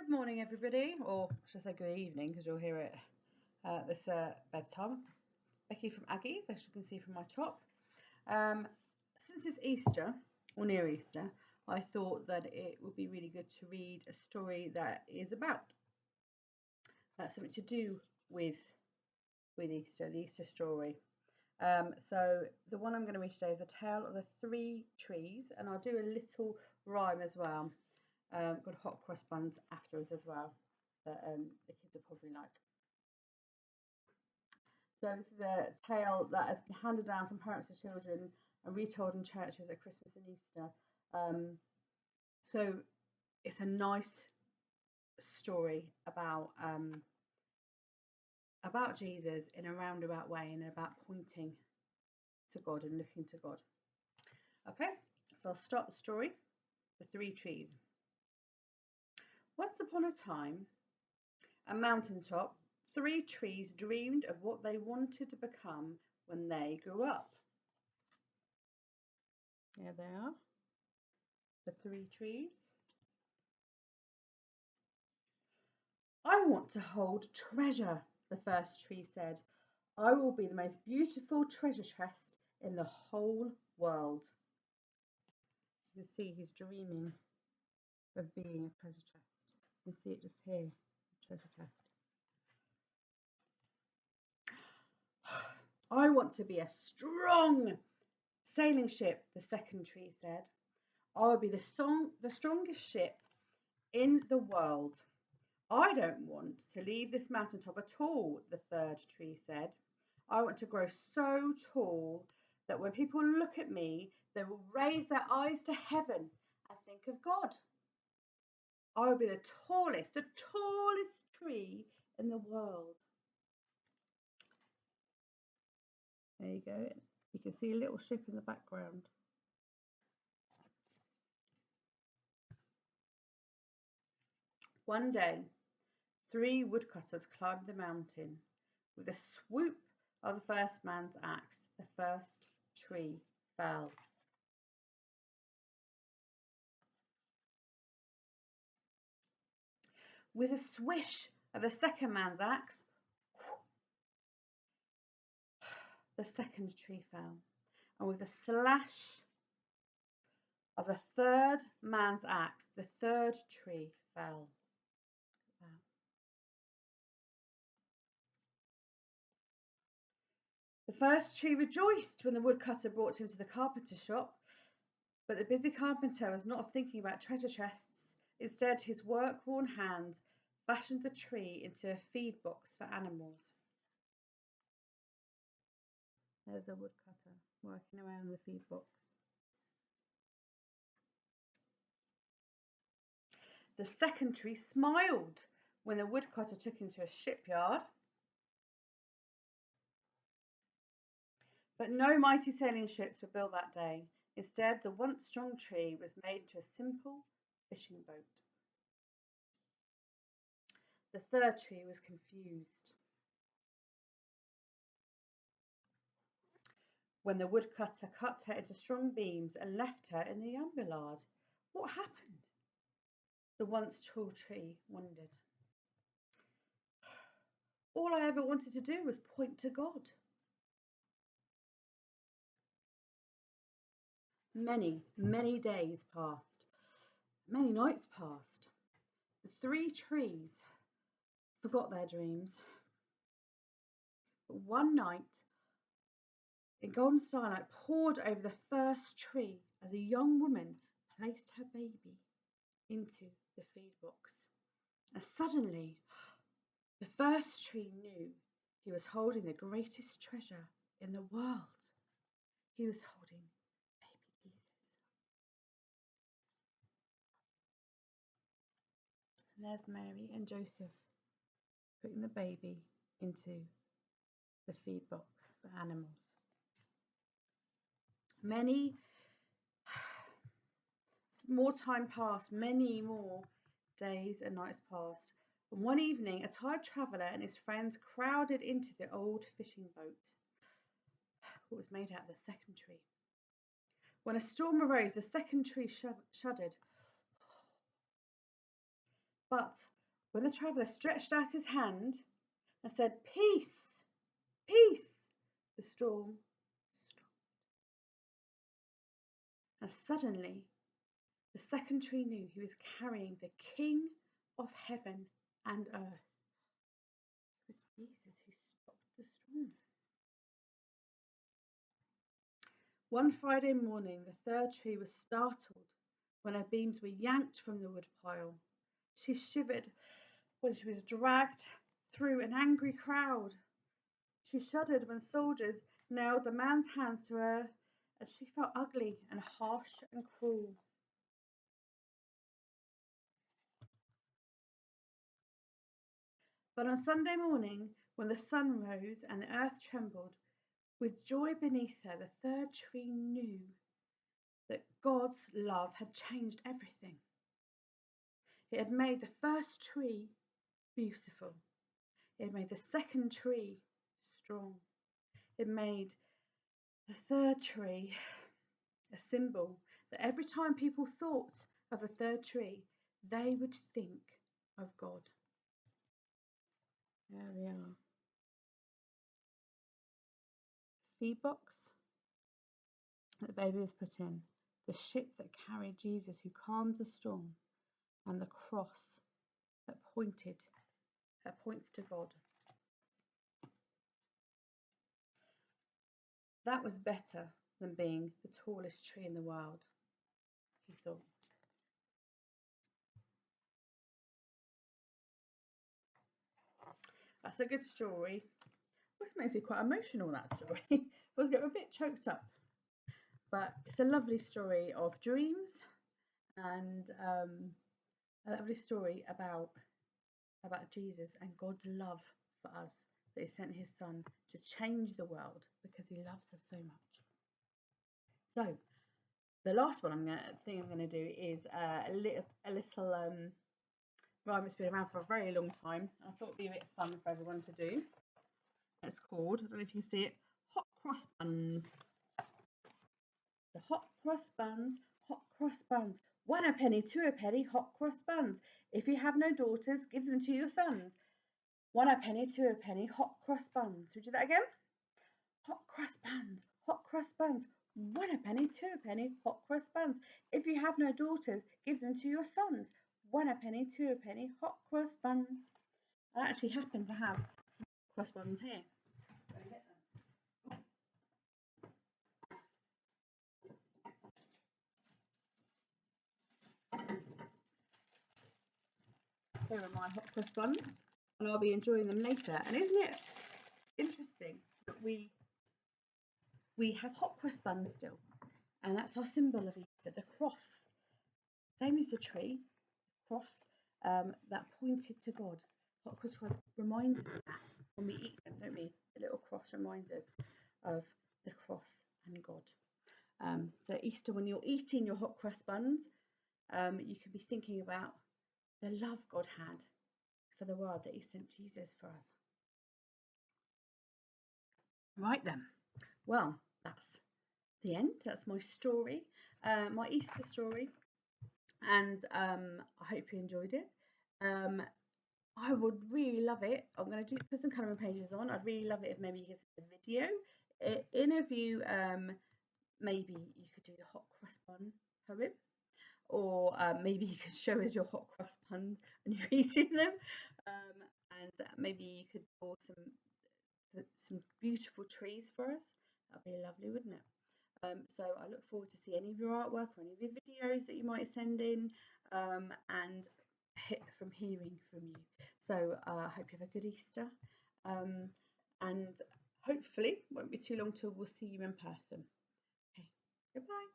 Good morning, everybody, or should I say good evening, because you'll hear it this bedtime. Becky from Aggie, as you can see from my top. Since it's Easter, or near Easter, I thought that it would be really good to read a story that is about something to do with Easter, the Easter story. So the one I'm going to read today is A Tale of the Three Trees, and I'll do a little rhyme as well. Got hot cross buns afterwards as well that the kids will probably like. So this is a tale that has been handed down from parents to children and retold in churches at Christmas and Easter. So it's a nice story about Jesus in a roundabout way and about pointing to God and looking to God. Okay, so I'll start the story. The Three Trees. Once upon a time, a mountaintop, three trees dreamed of what they wanted to become when they grew up. Here they are, the three trees. I want to hold treasure, the first tree said. I will be the most beautiful treasure chest in the whole world. You can see he's dreaming of being a treasure chest. You can see it just here, treasure chest. I want to be a strong sailing ship, the second tree said. I will be the strongest ship in the world. I don't want to leave this mountaintop at all, the third tree said. I want to grow so tall that when people look at me, they will raise their eyes to heaven and think of God. I will be the tallest tree in the world. There you go. You can see a little ship in the background. One day, three woodcutters climbed the mountain. With a swoop of the first man's axe, the first tree fell. With a swish of the second man's axe, the second tree fell. And with a slash of the third man's axe, the third tree fell. The first tree rejoiced when the woodcutter brought him to the carpenter's shop, but the busy carpenter was not thinking about treasure chests. Instead, his work-worn hands fashioned the tree into a feed box for animals. There's a woodcutter working around the feed box. The second tree smiled when the woodcutter took him to a shipyard. But no mighty sailing ships were built that day. Instead, the once strong tree was made into a simple fishing boat. The third tree was confused. When the woodcutter cut her into strong beams and left her in the umbrillard, what happened? The once tall tree wondered. All I ever wanted to do was point to God. Many, many days passed. Many nights passed. The three trees forgot their dreams. But one night, a golden starlight poured over the first tree as a young woman placed her baby into the feed box. And suddenly, the first tree knew he was holding the greatest treasure in the world. He was holding baby Jesus. And there's Mary and Joseph putting the baby into the feed box for animals. Many more time passed, many more days and nights passed. And one evening, a tired traveller and his friends crowded into the old fishing boat, what was made out of the second tree. When a storm arose, the second tree shuddered. But when the traveller stretched out his hand and said, "Peace, peace," the storm stopped. And suddenly the second tree knew he was carrying the King of heaven and earth. It was Jesus who stopped the storm. One Friday morning, the third tree was startled when her beams were yanked from the woodpile. She shivered when she was dragged through an angry crowd. She shuddered when soldiers nailed the man's hands to her, and she felt ugly and harsh and cruel. But on Sunday morning, when the sun rose and the earth trembled, with joy beneath her, the third tree knew that God's love had changed everything. It had made the first tree beautiful. It had made the second tree strong. It made the third tree a symbol that every time people thought of the third tree, they would think of God. There we are. Feed box that the baby was put in, the ship that carried Jesus who calmed the storm, and the cross that points to God. That was better than being the tallest tree in the world, he thought. That's a good story. This makes me quite emotional, that story. I was getting a bit choked up. But it's a lovely story of dreams and a lovely story about Jesus and God's love for us, that he sent his son to change the world because he loves us so much. So the last one I'm going to do is a little rhyme that's been around for a very long time. I thought it'd be a bit fun for everyone to do. It's called, I don't know if you can see it, Hot Cross Buns. The hot cross buns, hot cross buns. 1 a penny, 2 a penny, hot cross buns. If you have no daughters, give them to your sons. 1 a penny, 2 a penny, hot cross buns. Should we do that again? Hot cross buns, hot cross buns. 1 a penny, 2 a penny, hot cross buns. If you have no daughters, give them to your sons. 1 a penny, 2 a penny, hot cross buns. I actually happen to have cross buns here. Here are my hot cross buns, and I'll be enjoying them later. And isn't it interesting that we have hot cross buns still, and that's our symbol of Easter, the cross, same as the tree, cross that pointed to God. Hot cross buns remind us of that when we eat them, don't we? The little cross reminds us of the cross and God. So Easter, when you're eating your hot cross buns, you can be thinking about the love God had for the world, that he sent Jesus for us. Right then, well, that's the end. That's my story, my Easter story, and I hope you enjoyed it. I would really love it. I'm going to put some colouring pages on. I'd really love it if maybe you could send a video interview. Maybe you could do the hot cross bun poem, or maybe you could show us your hot cross buns and you're eating them, and maybe you could draw some beautiful trees for us. That'd be lovely, wouldn't it? So I look forward to see any of your artwork or any of your videos that you might send in, and from hearing from you. So I hope you have a good Easter, and hopefully it won't be too long till we'll see you in person. Okay, goodbye.